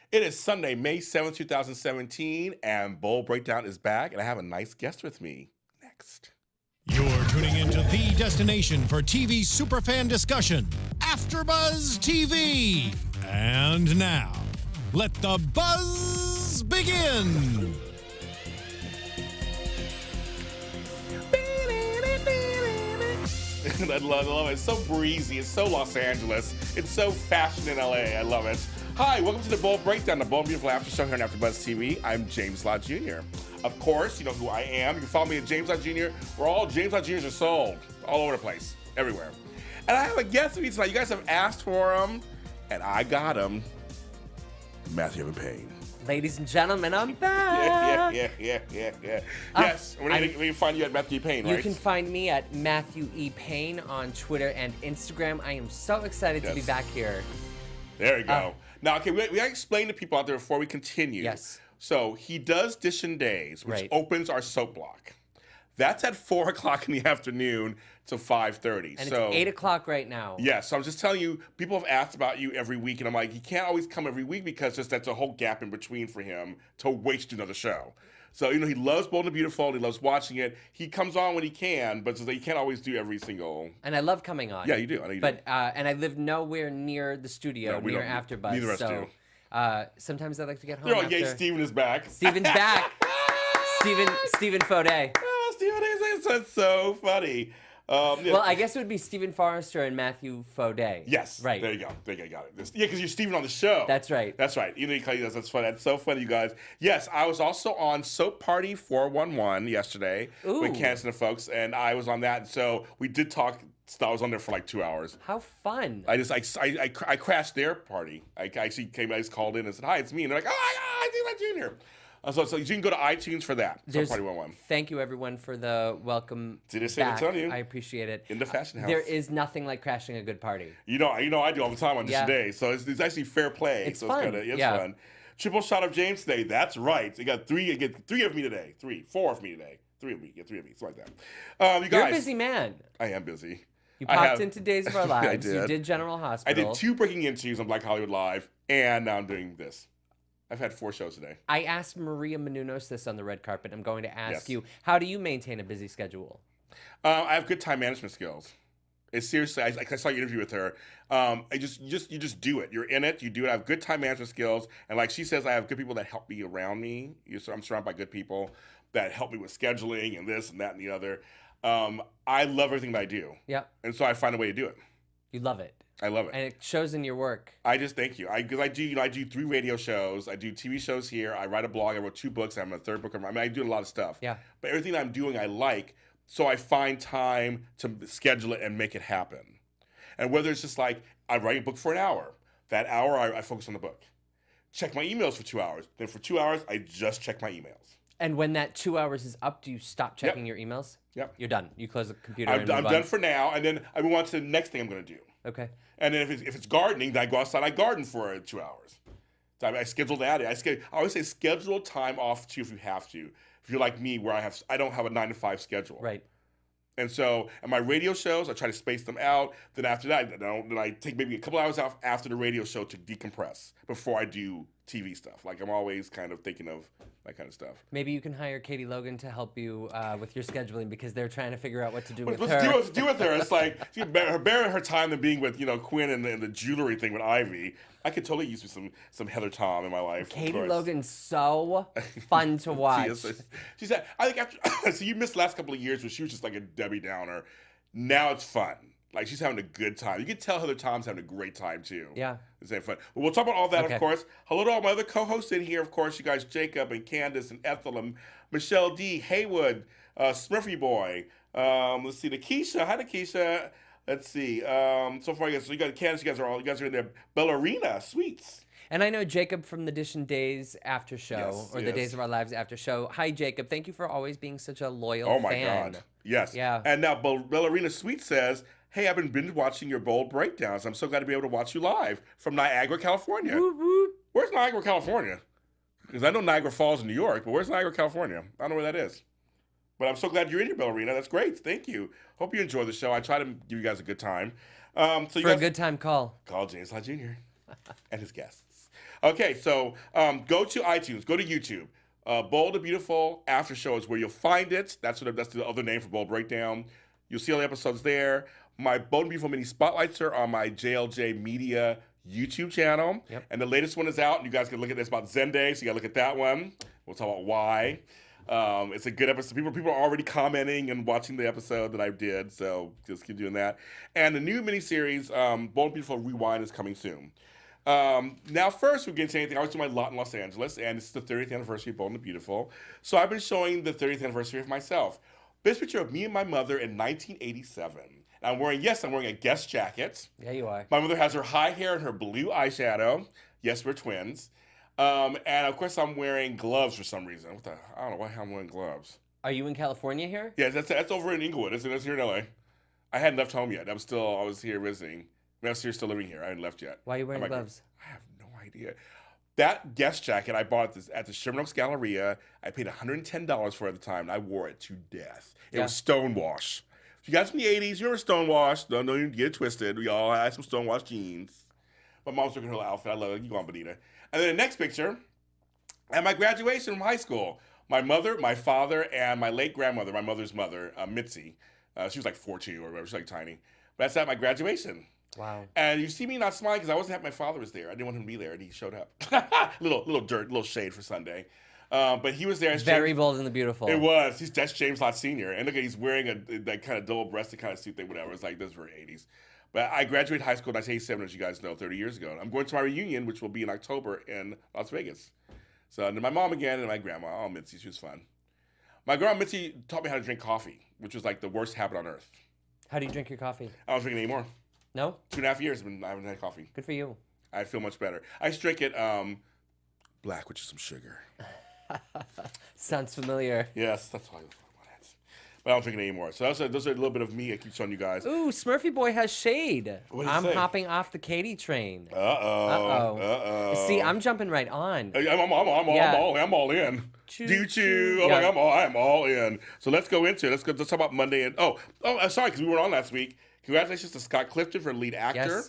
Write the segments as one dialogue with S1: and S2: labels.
S1: It is Sunday, May 7th, 2017, and Bowl Breakdown is back, and I have a nice guest with me. Next.
S2: You're tuning into the destination for TV superfan discussion, AfterBuzz TV. And now, let the buzz begin.
S1: I love it. It's so breezy. It's so Los Angeles. It's so fashion in LA. I love it. Hi, welcome to the Bowl Breakdown, the Bold and Beautiful After Show here on AfterBuzz TV. I'm James Lott Jr. Of course, you know who I am. You can follow me at James Lott Jr., where all James Lott Jrs are sold. All over the place. Everywhere. And I have a guest with me tonight. You guys have asked for him, and I got him. Matthew Evan Paine.
S3: Ladies and gentlemen, I'm back.
S1: Yeah. Yes, we can find you at Matthew E. Paine, right?
S3: You can find me at Matthew E. Paine on Twitter and Instagram. I am so excited to be back here.
S1: There you go. Now, okay, we gotta explain to people out there before we continue.
S3: Yes.
S1: So he does Dishin' Days, which opens our soap block. That's at 4 o'clock in the afternoon to 5:30.
S3: And so, it's 8 o'clock right now.
S1: Yeah, so I'm just telling you, people have asked about you every week, and I'm like, he can't always come every week because just that's a whole gap in between for him to waste another show. So, you know, he loves Bold and Beautiful, he loves watching it. He comes on when he can, but he can't always do every single...
S3: And I love coming on.
S1: Yeah, you do. I know you
S3: do.
S1: But,
S3: and I live nowhere near the studio, near AfterBuzz.
S1: Neither of us do.
S3: Sometimes I like to get home
S1: after... Yay, Steven is back.
S3: Steven's back. Steven Faudet.
S1: Oh, Steven is that's so funny.
S3: Well, I guess it would be Stephen Forrester and Matthew Faudet.
S1: Yes.
S3: Right.
S1: There you go. Got it. Yeah, because you're Stephen on the show.
S3: That's right.
S1: You know, you call you that's funny. That's so funny, you guys. Yes, I was also on Soap Party 411 yesterday with Candace and the folks, and I was on that. And so we did talk. I was on there for like 2 hours.
S3: How fun.
S1: I crashed their party. I actually called in and said, hi, it's me. And they're like, oh, my God, I see my Junior. So you can go to iTunes for that. Soap Party 111.
S3: Thank you, everyone, for the welcome
S1: back.
S3: I appreciate it.
S1: In the fashion house.
S3: There is nothing like crashing a good party.
S1: You know, I do all the time on Dishin' Days. So it's actually fair play.
S3: It's fun.
S1: It's fun. Triple shot of James today. That's right. You get three of me today. Four of me today. Three of me. Something like that. You guys,
S3: you're a busy man.
S1: I am busy.
S3: You popped into Days of Our Lives.
S1: I did.
S3: You did General Hospital.
S1: I did 2 breaking interviews on Black Hollywood Live, and now I'm doing this. I've had 4 shows today.
S3: I asked Maria Menounos this on the red carpet. I'm going to ask you, how do you maintain a busy schedule?
S1: I have good time management skills. It's seriously, I saw your interview with her. You just do it. You're in it. You do it. I have good time management skills, and like she says, I have good people that help me around me. I'm surrounded by good people that help me with scheduling and this and that and the other. I love everything that I do.
S3: Yeah.
S1: And so I find a way to do it.
S3: You love it.
S1: I love it.
S3: And it shows in your work.
S1: I just thank you. Because I do 3 radio shows. I do TV shows here. I write a blog. I wrote 2 books. I'm a 3rd book. I do a lot of stuff.
S3: Yeah.
S1: But everything that I'm doing, I like. So I find time to schedule it and make it happen. And whether it's just like I write a book for an hour. That hour, I focus on the book. Check my emails for 2 hours. Then for 2 hours, I just check my emails.
S3: And when that 2 hours is up, do you stop checking your emails?
S1: Yep.
S3: You're done. You close the computer.
S1: I'm done for now, and then I move on to the next thing I'm going to do.
S3: Okay.
S1: And then if it's gardening, then I go outside. I garden for 2 hours. So I schedule that. I always say schedule time off too if you have to. If you're like me, where I don't have a 9 to 5 schedule.
S3: Right.
S1: And so, and my radio shows, I try to space them out. Then after that, then I take maybe a couple hours off after the radio show to decompress before I do TV stuff. Like I'm always kind of thinking of that kind of stuff.
S3: Maybe you can hire Katie Logan to help you with your scheduling because they're trying to figure out what to do with her.
S1: What's to do with her? It's like bearing her time than being with Quinn and the jewelry thing with Ivy. I could totally use some Heather Tom in my life.
S3: Katie Logan's so fun to watch.
S1: She said, I think after so you missed the last couple of years where she was just like a Debbie Downer. Now it's fun. Like, she's having a good time. You can tell Heather Tom's having a great time, too.
S3: Yeah.
S1: It's having fun. But we'll talk about all that, of course. Hello to all my other co-hosts in here, of course. You guys, Jacob and Candace and Ethel and Michelle D. Haywood, Smurfy Boy. Let's see, Keisha. Hi, Keisha. Let's see. So far, so you got Candace. You guys are in there. Ballerina Sweets.
S3: And I know Jacob from the Dishin' Days after show, the Days of Our Lives after show. Hi, Jacob. Thank you for always being such a loyal fan.
S1: Oh, my God. Yes.
S3: Yeah.
S1: And now Ballerina Sweet says, hey, I've been binge watching your bold breakdowns. I'm so glad to be able to watch you live from Niagara, California.
S3: Whoop, whoop.
S1: Where's Niagara, California? Because I know Niagara Falls in New York, but where's Niagara, California? I don't know where that is. But I'm so glad you're in here, Ballerina. That's great. Thank you. Hope you enjoy the show. I try to give you guys a good time.
S3: For a good time, call
S1: James Lott Jr. and his guests. Okay, so go to iTunes, go to YouTube. Bold and Beautiful After Show is where you'll find it. That's the other name for Bold Breakdown. You'll see all the episodes there. My Bold and Beautiful mini spotlights are on my JLJ Media YouTube channel.
S3: Yep.
S1: And the latest one is out, and you guys can look at this about Zende, so you got to look at that one. We'll talk about why. It's a good episode. People are already commenting and watching the episode that I did, so just keep doing that. And the new miniseries, Bold and Beautiful Rewind, is coming soon. Now, first, we get into anything. I was doing my lot in Los Angeles, and it's the 30th anniversary of Bold and Beautiful. So I've been showing the 30th anniversary of myself. This picture of me and my mother in 1987. I'm wearing a Guess jacket.
S3: Yeah, you are.
S1: My mother has her high hair and her blue eyeshadow. Yes, we're twins. And of course, I'm wearing gloves for some reason. I don't know why I'm wearing gloves.
S3: Are you in California here?
S1: Yeah, that's over in Inglewood. It's here in LA. I hadn't left home yet. I was here visiting. I was here still living here. I hadn't left yet.
S3: Why are you wearing gloves?
S1: I have no idea. That Guess jacket I bought at the Sherman Oaks Galleria. I paid $110 for it at the time, and I wore it to death. It was Stonewash. If you guys from the 80s, you remember Stonewash. Don't even get it twisted. We all had some Stonewash jeans. My mom's looking at her outfit. I love it. You go on, Bonita. And then the next picture, at my graduation from high school, my mother, my father, and my late grandmother, my mother's mother, Mitzi. She was like 4'2" or whatever. She was like tiny. But that's at my graduation.
S3: Wow.
S1: And you see me not smiling because I wasn't happy my father was there. I didn't want him to be there, and he showed up. little dirt, little shade for Sunday. But he was there.
S3: Very Bold and the Beautiful.
S1: It was. That's James Lott Jr. And look at, he's wearing that kind of double-breasted kind of suit thing, whatever. It's like, this is very 80s. But I graduated high school in 1987, as you guys know, 30 years ago. I'm going to my reunion, which will be in October in Las Vegas. So, and then my mom again and my grandma. Oh, Mitzi, she was fun. My grandma Mitzi taught me how to drink coffee, which was like the worst habit on earth.
S3: How do you drink your coffee?
S1: I don't drink it anymore.
S3: No?
S1: 2.5 years I haven't had coffee.
S3: Good for you.
S1: I feel much better. I just drink it black, which is some sugar.
S3: Sounds familiar.
S1: Yes, that's all I want. But I don't drink it anymore. So those are a little bit of me I keep showing you guys.
S3: Ooh, Smurfy Boy has shade. I'm
S1: say?
S3: hopping off the Katie train.
S1: Uh-oh.
S3: See, I'm jumping right on.
S1: I'm all in. Choo-choo.
S3: Yeah.
S1: I'm all in. So let's go into it. Let's talk about Monday. And sorry, because we weren't on last week. Congratulations to Scott Clifton for lead actor.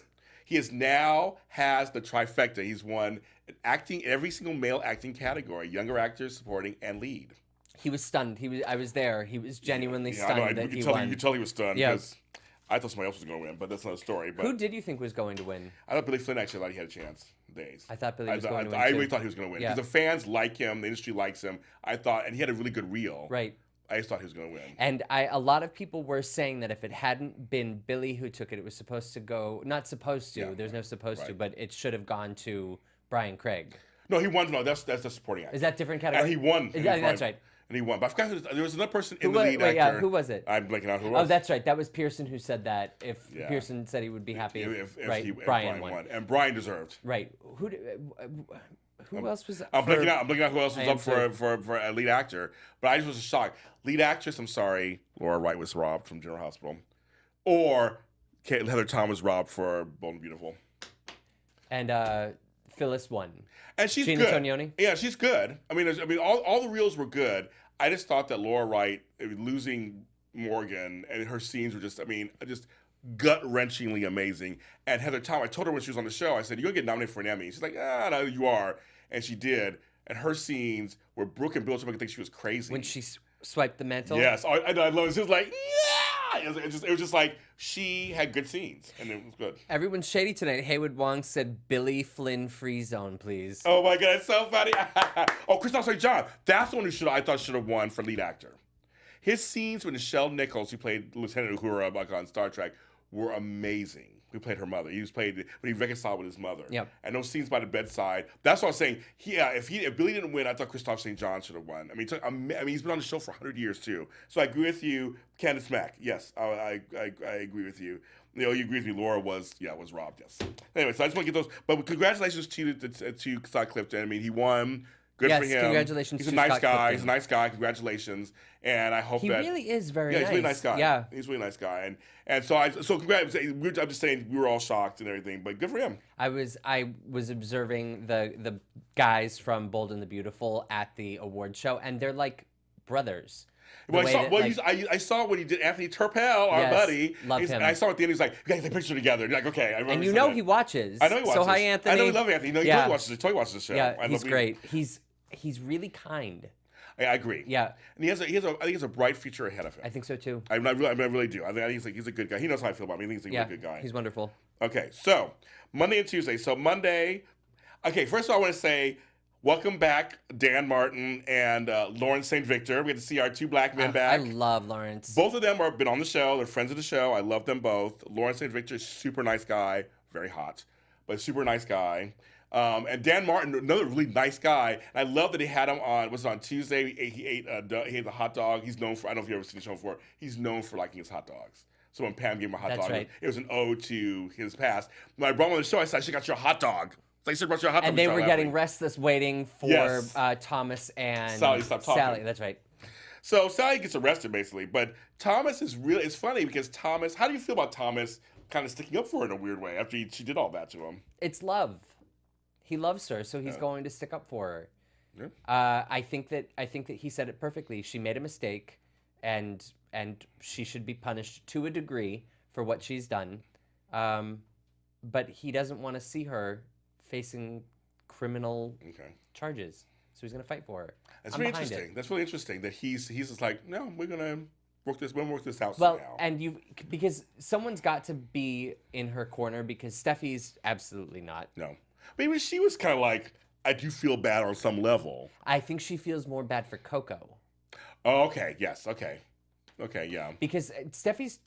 S3: Yes.
S1: He now has the trifecta. He's won acting every single male acting category: younger actor, supporting, and lead.
S3: He was stunned. I was there. He was genuinely stunned that he won.
S1: You could tell he was stunned because I thought somebody else was going to win, but that's another story. But
S3: who did you think was going to win?
S1: I thought Billy Flynn actually thought he had a chance.
S3: I thought Billy was going to win.
S1: I
S3: too.
S1: really thought he was going to win because the fans like him, the industry likes him. And he had a really good reel.
S3: Right.
S1: I just thought he was going to win.
S3: And a lot of people were saying that if it hadn't been Billy who took it, it was supposed to go. Not supposed to. There's no supposed to, but it should have gone to Brian Craig.
S1: No, he won. No, that's the supporting actor.
S3: Is that different category?
S1: And he won.
S3: That's right.
S1: And he won. But I forgot there was another person in the lead actor.
S3: Yeah, who was it?
S1: I'm blanking out who it was.
S3: Oh, that's right. That was Pearson who said that. If Pearson said he would be happy if Brian won.
S1: And Brian deserved.
S3: Right. Who else was?
S1: I'm blanking out who else was up for a lead actor. But I just was shocked. Lead actress, I'm sorry, Laura Wright was robbed from General Hospital, or Heather Tom was robbed for Bold and Beautiful.
S3: And Phyllis won.
S1: And she's
S3: Gina
S1: good.
S3: Tognoni?
S1: Yeah, she's good. I mean, all the reels were good. I just thought that Laura Wright losing Morgan and her scenes were just gut-wrenchingly amazing. And Heather Tom, I told her when she was on the show, I said, "You're gonna get nominated for an Emmy." She's like, "No, you are," and she did. And her scenes where Brooke and Bill Schumacher think she was crazy
S3: when she swiped the mantle.
S1: Yes, I love it. She was like, "Yeah!" It was just like she had good scenes, and it was good.
S3: Everyone's shady tonight. Haywood Wong said, "Billy Flynn free zone, please."
S1: Oh my God, it's so funny. Christoph St. John. That's the one who I thought should have won for lead actor. His scenes with Nichelle Nichols, who played Lieutenant Uhura back on Star Trek, were amazing. Who played her mother? He when he reconciled with his mother.
S3: Yep.
S1: And those scenes by the bedside. That's what I was saying. If Billy didn't win, I thought Christoph St. John should have won. I mean, he's been on the show for 100 years too. So I agree with you, Candace Mack. Yes, I agree with you. You agree with me. Laura was robbed. Yes. Anyway, so I just want to get those. But congratulations to Scott Clifton. I mean, he won. Good for him.
S3: Congratulations.
S1: He's a
S3: to
S1: nice
S3: Scott
S1: guy.
S3: Clifton.
S1: He's a nice guy. Congratulations. And I hope
S3: he really is very nice.
S1: He's a really nice guy.
S3: Yeah.
S1: He's a really nice guy. And so congrats. I'm just saying we were all shocked and everything, but good for him.
S3: I was observing the guys from Bold and the Beautiful at the award show, and they're like brothers.
S1: Well, I saw when he did Anthony Turpel, our buddy.
S3: Love him.
S1: And I saw at the end, he's like, "We got to take a picture together." And you're like, okay.
S3: And you know he watches.
S1: I know he watches.
S3: So hi, Anthony.
S1: I know he loves Anthony. No, he totally watches the show.
S3: Yeah, he's great. He's really kind.
S1: I agree.
S3: Yeah,
S1: and I think he has a bright future ahead of him.
S3: I think so too.
S1: I really do. I think he's a good guy. He knows how I feel about me. I think he's a really good guy.
S3: He's wonderful.
S1: Okay, so Monday and Tuesday. So Monday. Okay, first of all, I want to say welcome back, Dan Martin and Lawrence St. Victor. We get to see our two black men back.
S3: I love Lawrence.
S1: Both of them have been on the show. They're friends of the show. I love them both. Lawrence St. Victor is super nice guy, very hot, but super nice guy. And Dan Martin, another really nice guy. And I love that he had him on. Was it on Tuesday? He ate a hot dog. He's known for. I don't know if you've ever seen the show before. He's known for liking his hot dogs. So when Pam gave him a hot dog,
S3: right.
S1: it was an ode to his past. When I brought him on the show, I said, "I should got you a hot dog." I should brought you a hot dog.
S3: And they were getting restless, waiting for Thomas and
S1: Sally. Stop talking.
S3: Sally. That's right.
S1: So Sally gets arrested basically, but Thomas is really. It's funny because Thomas. How do you feel about Thomas kind of sticking up for her in a weird way after she did all that to him?
S3: It's love. He loves her, so he's going to stick up for her.
S1: Yeah.
S3: I think that he said it perfectly. She made a mistake, and she should be punished to a degree for what she's done. But he doesn't want to see her facing criminal charges, so he's going to fight for her.
S1: That's really interesting. That's really interesting that he's just like, no, we're gonna work this out.
S3: Well,
S1: somehow.
S3: and because someone's got to be in her corner because Steffi's absolutely not.
S1: No. Maybe she was kind of like, I do feel bad on some level.
S3: I think she feels more bad for Coco.
S1: Oh, okay. Yes. Okay. Okay. Yeah.
S3: Because Steffi's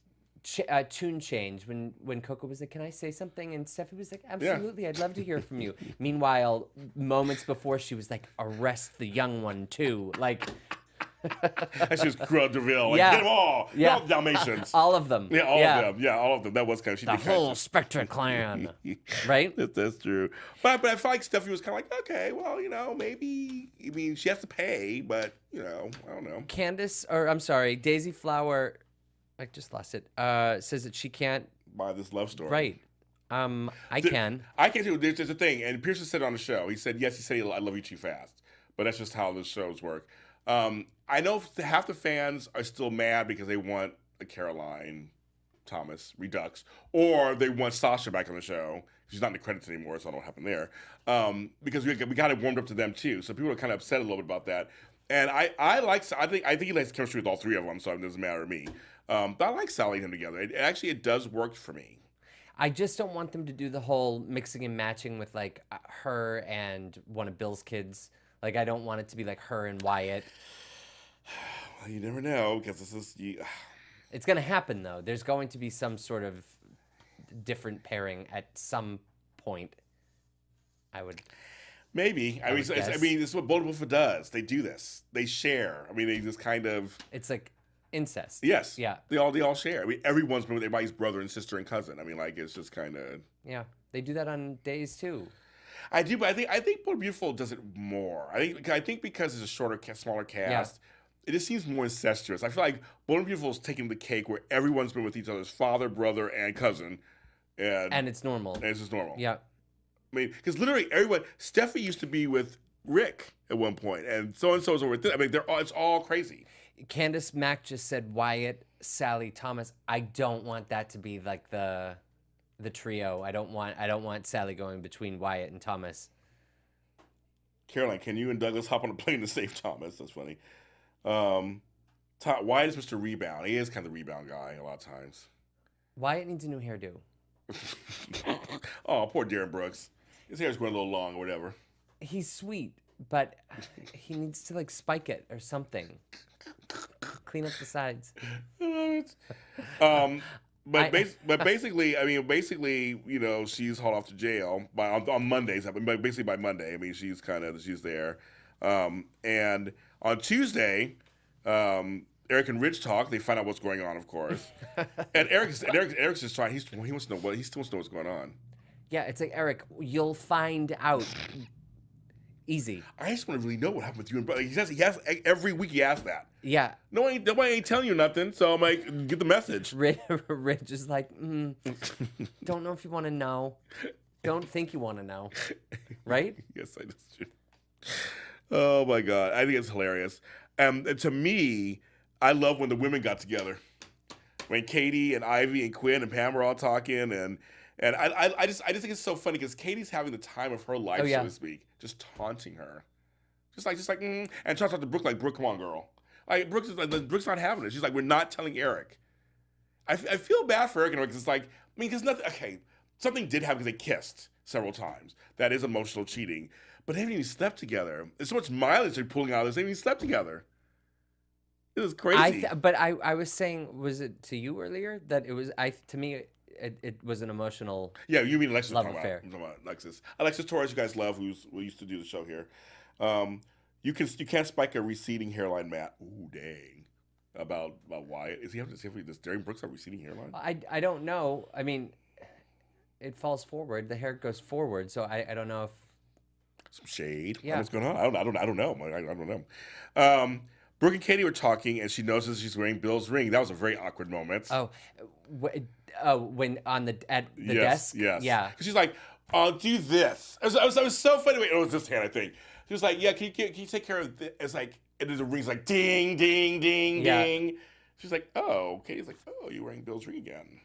S3: tune changed when Coco was like, "Can I say something?" And Steffi was like, "Absolutely, I'd love to hear from you." Meanwhile, moments before, she was like, "Arrest the young one too." Like.
S1: And she was Cruella DeVille. Like, get them all.
S3: Yeah.
S1: All the Dalmatians.
S3: All of them.
S1: Yeah, all of them. Yeah, all of them. That was kind of...
S3: The whole Spectre clan. Right?
S1: That's true. But I felt like Steffi was kind of like, okay, well, maybe... I mean, she has to pay, but, I don't know.
S3: Daisy Flower... I just lost it. Says that she can't...
S1: Buy this love story.
S3: Right. I can.
S1: I can too. There's a thing, and Pearson said it on the show. He said, I love you too fast. But that's just how the shows work. I know half the fans are still mad because they want a Caroline Thomas Redux, or they want Sasha back on the show. She's not in the credits anymore, so I don't know what happened there. Because we got it warmed up to them too, so people are kind of upset a little bit about that. And I think he likes chemistry with all three of them, so it doesn't matter to me. But I like Sally and him together. It does work for me.
S3: I just don't want them to do the whole mixing and matching with like her and one of Bill's kids. Like, I don't want it to be like her and Wyatt.
S1: Well, you never know, because this is...
S3: It's going to happen, though. There's going to be some sort of different pairing at some point.
S1: Maybe. I mean, this is what Bold Wolf does. They do this. They share. I mean, they just kind of...
S3: It's like incest.
S1: Yes.
S3: Yeah.
S1: They all share. I mean, everyone's been with everybody's brother and sister and cousin. I mean, like, it's just kind of...
S3: Yeah. They do that on Days, too.
S1: I do, but I think Bold and Beautiful does it more. I think because it's a smaller cast, it just seems more incestuous. I feel like Bold and Beautiful is taking the cake where everyone's been with each other's father, brother, and cousin, and
S3: it's normal.
S1: And it's just normal.
S3: Yeah.
S1: I mean, because literally everyone, Steffi used to be with Rick at one point, and so is over with this. I mean, it's all crazy.
S3: Candace Mack just said Wyatt, Sally, Thomas. I don't want that to be like the trio. I don't want Sally going between Wyatt and Thomas.
S1: Caroline, can you and Douglas hop on a plane to save Thomas? That's funny. Wyatt is Mr. Rebound. He is kind of the rebound guy a lot of times.
S3: Wyatt needs a new hairdo.
S1: Oh, poor Darren Brooks. His hair's going a little long or whatever.
S3: He's sweet, but he needs to like spike it or something. Clean up the sides.
S1: But basically, she's hauled off to jail on Mondays. Basically by Monday, I mean, she's there. And on Tuesday, Eric and Ridge talk. They find out what's going on, of course. And Eric's just trying. He wants to know what's going on.
S3: Yeah, it's like, Eric, you'll find out. Easy.
S1: I just want to really know what happened with you and brother. He has every week. He asks that.
S3: Yeah.
S1: Nobody ain't telling you nothing. So I'm like, get the message.
S3: Ridge is like, don't know if you want to know. Don't think you want to know. Right?
S1: Yes, I just do. Oh my God, I think it's hilarious. And to me, I love when the women got together. When Katie and Ivy and Quinn and Pam were all talking, and I just think it's so funny because Katie's having the time of her life, so to speak, just taunting her, just like, and trying to talk to Brooke like, Brooke, come on, girl. Like Brooke's not having it. She's like, we're not telling Eric. I feel bad for Eric because it's like, there's nothing. Okay, something did happen because they kissed several times. That is emotional cheating, but they haven't even slept together. There's so much mileage they're pulling out of this. They haven't even slept together. It was crazy.
S3: But I was saying, was it to you earlier that it was? To me, it was an emotional.
S1: Yeah, you mean Alexis?
S3: Love affair.
S1: I'm talking about Alexis Torres, you guys love, who used to do the show here. You can't spike a receding hairline, Matt. Ooh, dang. About why is he having to say this? Darren Brooks have a receding hairline?
S3: I don't know. I mean, it falls forward. The hair goes forward, so I don't know if
S1: some shade.
S3: Yeah.
S1: What's going on? I don't know. I don't know. Brooke and Katie were talking, and she notices she's wearing Bill's ring. That was a very awkward moment.
S3: When at the desk.
S1: Yes.
S3: Yeah.
S1: She's like, "I'll do this." It was so funny. Wait, it was this hand, I think. She was like, "Yeah, can you take care of this?" It's like, and there's a ring's like, ding, ding, ding, ding. She's like, "Oh, okay." He's like, "Oh, you're wearing Bill's ring again."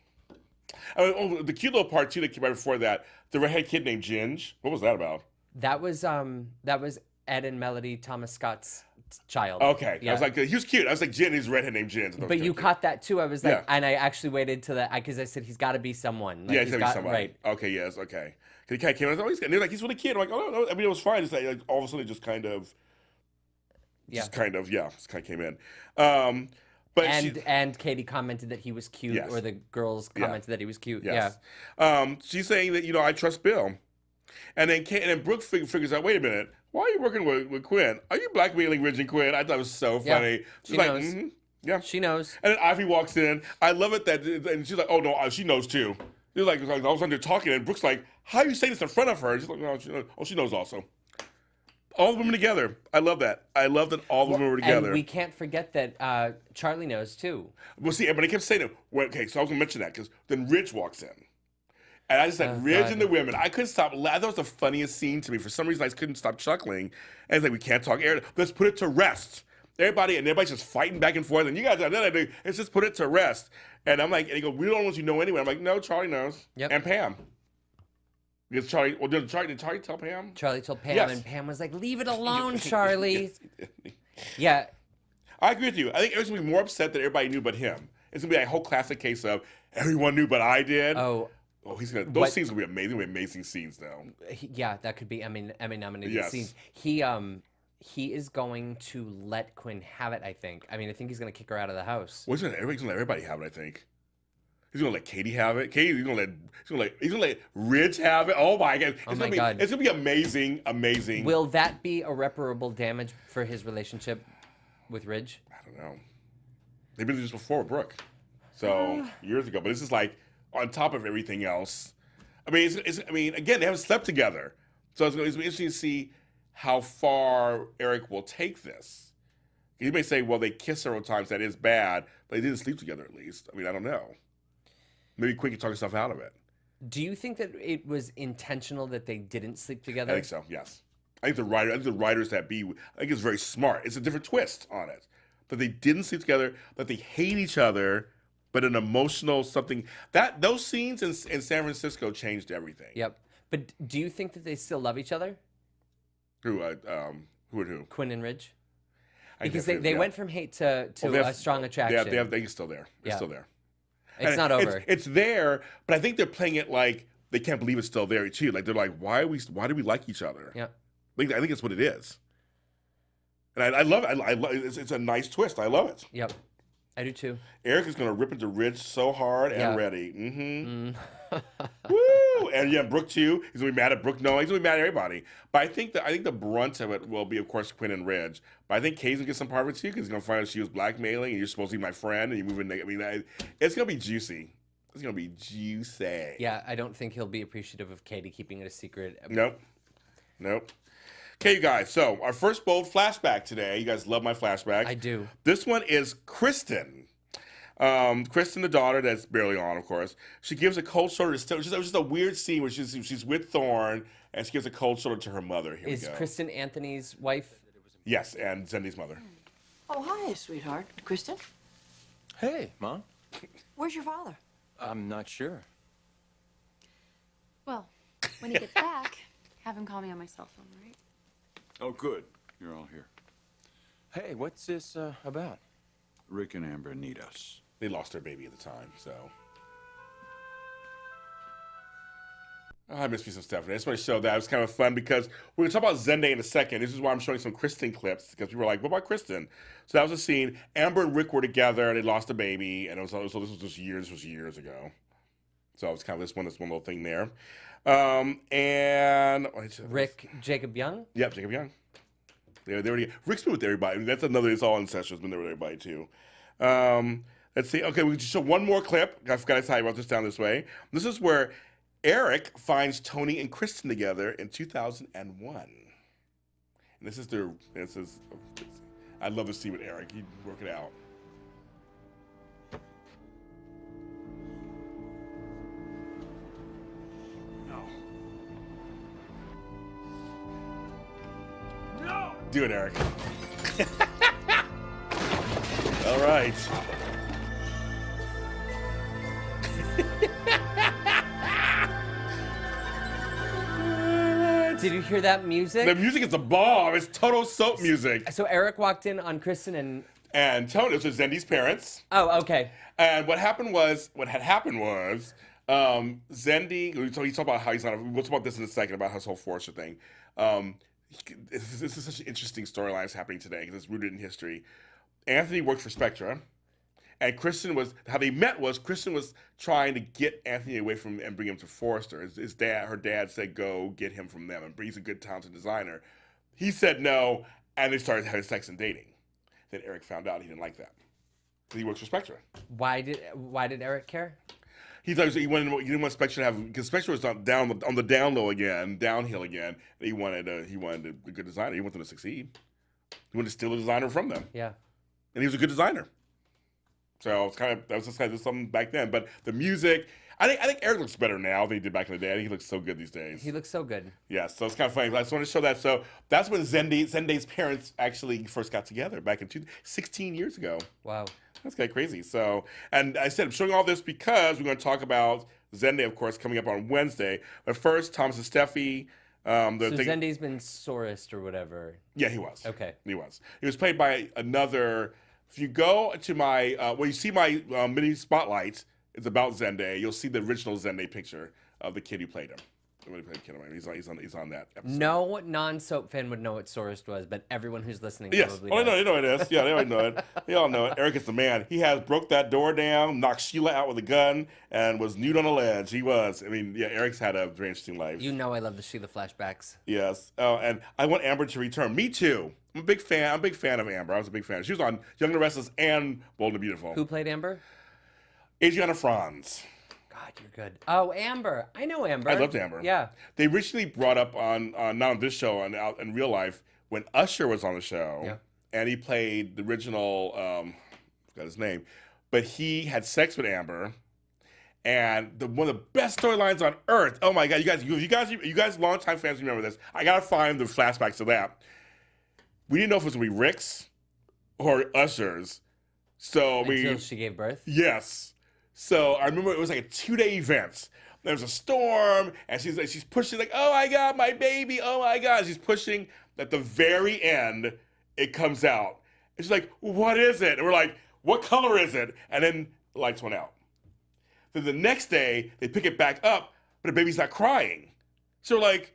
S1: The cute little part too that came right before that, the redhead kid named Ginge. What was that about?
S3: That was Ed and Melody Thomas Scott's child.
S1: Okay.
S3: Yeah.
S1: I was like, he was cute. I was like, Jen, he's a redhead named Jen.
S3: But you caught that too. I was like, and I actually waited till that because I said he's got to be someone. Like,
S1: he's got to be somebody.
S3: Right.
S1: Okay, yes, okay. Because he kind of came out, and they're like, he's really cute. I'm like, oh, no. I mean, it was fine. It's like all of a sudden it just kind of came in.
S3: And Katie commented that he was cute, or the girls commented that he was cute.
S1: Yes. Yeah. She's saying that, I trust Bill. And then Brooke figures out, wait a minute, why are you working with Quinn? Are you blackmailing Ridge and Quinn? I thought it was so funny.
S3: She knows. Mm-hmm.
S1: Yeah.
S3: She knows.
S1: And then Ivy walks in. I love it and she's like, oh, no, she knows too. She's like all of a sudden they're talking, and Brooke's like, how do you say this in front of her? And she's like, no, she knows also. All the women together. I love that. I love that all the women were together.
S3: And we can't forget that Charlie knows too.
S1: Well, see, but I kept saying it. Well, okay, so I was going to mention that because then Ridge walks in. And I just said, Ridge and the women. I couldn't stop laughing. That was the funniest scene to me. For some reason, I just couldn't stop chuckling. And it's like, we can't talk air. Let's put it to rest. Everybody's just fighting back and forth. And you guys, let's just put it to rest. And I'm like, and he goes, we don't want you to know anyway. I'm like, no, Charlie knows.
S3: Yep.
S1: And Pam. Because did Charlie tell Pam?
S3: Charlie told Pam,
S1: yes.
S3: And Pam was like, leave it alone, Charlie. Yeah.
S1: I agree with you. I think everyone's going to be more upset that everybody knew but him. It's going to be a whole classic case of everyone knew but I did. Those scenes will be amazing. Amazing scenes, though.
S3: That could be Emmy nominated scenes. He is going to let Quinn have it. I think. I think he's going to kick her out of the house.
S1: He's going to let everybody have it. I think he's going to let Katie have it. He's going to let Ridge have it. Oh my God! It's going to be amazing. Amazing.
S3: Will that be irreparable damage for his relationship with Ridge?
S1: I don't know. They've been through this before with Brooke, so years ago. But this is like, on top of everything else. Again, they haven't slept together. So it's going to be interesting to see how far Eric will take this. He may say, well, they kissed several times. That is bad. But they didn't sleep together, at least. I don't know. Maybe Quinn can talk himself out of it.
S3: Do you think that it was intentional that they didn't sleep together?
S1: I think so, yes. I think the writers I think it's very smart. It's a different twist on it. That they didn't sleep together, that they hate each other, but an emotional something those scenes in San Francisco changed everything.
S3: Yep. But do you think that they still love each other?
S1: Who and who?
S3: Quinn and Ridge. Because they went from hate to a strong attraction.
S1: They're still there. They're still there.
S3: It's not over.
S1: It's there, but I think they're playing it like they can't believe it's still there too. Like they're like, why do we like each other?
S3: Yeah.
S1: I think that's what it is. And I love it. It's a nice twist. I love it.
S3: Yep. I do too.
S1: Eric is going to rip into Ridge so hard and ready. Mm-hmm. Woo! And Brooke too. He's going to be mad at Brooke. No, he's going to be mad at everybody. But I think the brunt of it will be, of course, Quinn and Ridge. But I think Kay's going to get some part of it too, because he's going to find out she was blackmailing and you're supposed to be my friend and you move in. It's going to be juicy. It's going to be juicy.
S3: Yeah, I don't think he'll be appreciative of Katie keeping it a secret.
S1: Nope. Okay, you guys, so our first bold flashback today. You guys love my flashbacks.
S3: I do.
S1: This one is Kristen. Kristen, the daughter that's barely on, of course. She gives a cold shoulder to... It was just a weird scene where she's with Thorne, and she gives a cold shoulder to her mother. Here
S3: is
S1: we go.
S3: Kristen Anthony's wife?
S1: Yes, and Zende's mother.
S4: Oh, hi, sweetheart. Kristen?
S5: Hey, Mom.
S4: Where's your father?
S5: I'm not sure.
S6: Well, when he gets back, have him call me on my cell phone, right?
S7: Oh, good. You're all here.
S5: Hey, what's this about?
S7: Rick and Amber need us.
S1: They lost their baby at the time, so. Oh, I miss me some Stephanie. I just want to show that. It was kind of fun because we're going to talk about Zende in a second. This is why I'm showing some Kristen clips because people were like, what about Kristen? So that was a scene. Amber and Rick were together and they lost a baby. And this was just years ago. So it was kind of this one little thing there. And
S3: Rick Jacob Young?
S1: Yep, Jacob Young. Yeah, they were Rick's been with everybody. That's another, it's all incestuous, been there with everybody too. Let's see. Okay, we can just show one more clip. I forgot to tell you about this down this way. This is where Eric finds Tony and Kristen together in 2001. And I'd love to see with Eric. He'd work it out.
S7: No!
S1: Do it, Eric. All right.
S3: Did you hear that music?
S1: The music is a bomb. It's total soap music.
S3: So Eric walked in on Kristen
S1: And Tony, this was Zende's parents.
S3: Oh, okay.
S1: And what had happened was, Zende, we talk about how he's not, we'll talk about this in a second, about his whole Forrester thing. This is such an interesting storyline that's happening today because it's rooted in history. Anthony worked for Spectra, and how they met was Kristen was trying to get Anthony away from and bring him to Forrester. Her dad said, go get him from them, and he's a good, talented designer. He said no, and they started having sex and dating. Then Eric found out he didn't like that. He works for Spectra.
S3: Why did Eric care?
S1: He thought he didn't want Spectra to have, because Spectra was on the downhill again, downhill again. And he wanted a good designer. He wanted them to succeed. He wanted to steal the designer from them.
S3: Yeah.
S1: And he was a good designer. So it's that was just kind of something back then. But the music, I think Eric looks better now than he did back in the day. I think he looks so good these days.
S3: He looks so good.
S1: Yeah, so it's kind of funny. I just want to show that. So that's when Zende's parents actually first got together back in 16 years ago.
S3: Wow.
S1: That's kind of crazy. So, and I said I'm showing all this because we're going to talk about Zende, of course, coming up on Wednesday. But first, Thomas and Steffi.
S3: Zende's been sorest or whatever.
S1: Yeah, he was.
S3: Okay.
S1: He was. He was played by another. If you go to my, you see my mini spotlight, it's about Zende. You'll see the original Zende picture of the kid who played him. He's on that episode.
S3: No non-soap fan would know what sorest was, but everyone who's listening probably
S1: does.
S3: does.
S1: They know it is. Yeah, they already know it. They all know it. Eric is the man. He broke that door down, knocked Sheila out with a gun, and was nude on a ledge. He was. I mean, yeah, Eric's had a very interesting life.
S3: You know I love the Sheila flashbacks.
S1: Yes. Oh, and I want Amber to return. Me too. I'm a big fan of Amber. I was a big fan. She was on Young and the Restless and Bold and Beautiful.
S3: Who played Amber?
S1: Adriana Franz.
S3: God, you're good. Oh, Amber. I know Amber.
S1: I loved Amber.
S3: Yeah.
S1: They recently brought up on not on this show, out in real life, when Usher was on the show.
S3: Yeah.
S1: And he played the original, forgot his name, but he had sex with Amber. And one of the best storylines on earth. Oh my God, you guys longtime fans remember this. I gotta find the flashbacks of that. We didn't know if it was gonna be Rick's or Usher's. So
S3: Until she gave birth?
S1: Yes. So I remember it was like a 2-day event. There was a storm, and she's pushing like, oh my God, my baby, oh my God. She's pushing. At the very end, it comes out. And she's like, what is it? And we're like, what color is it? And then the lights went out. Then the next day, they pick it back up, but the baby's not crying. So we're like,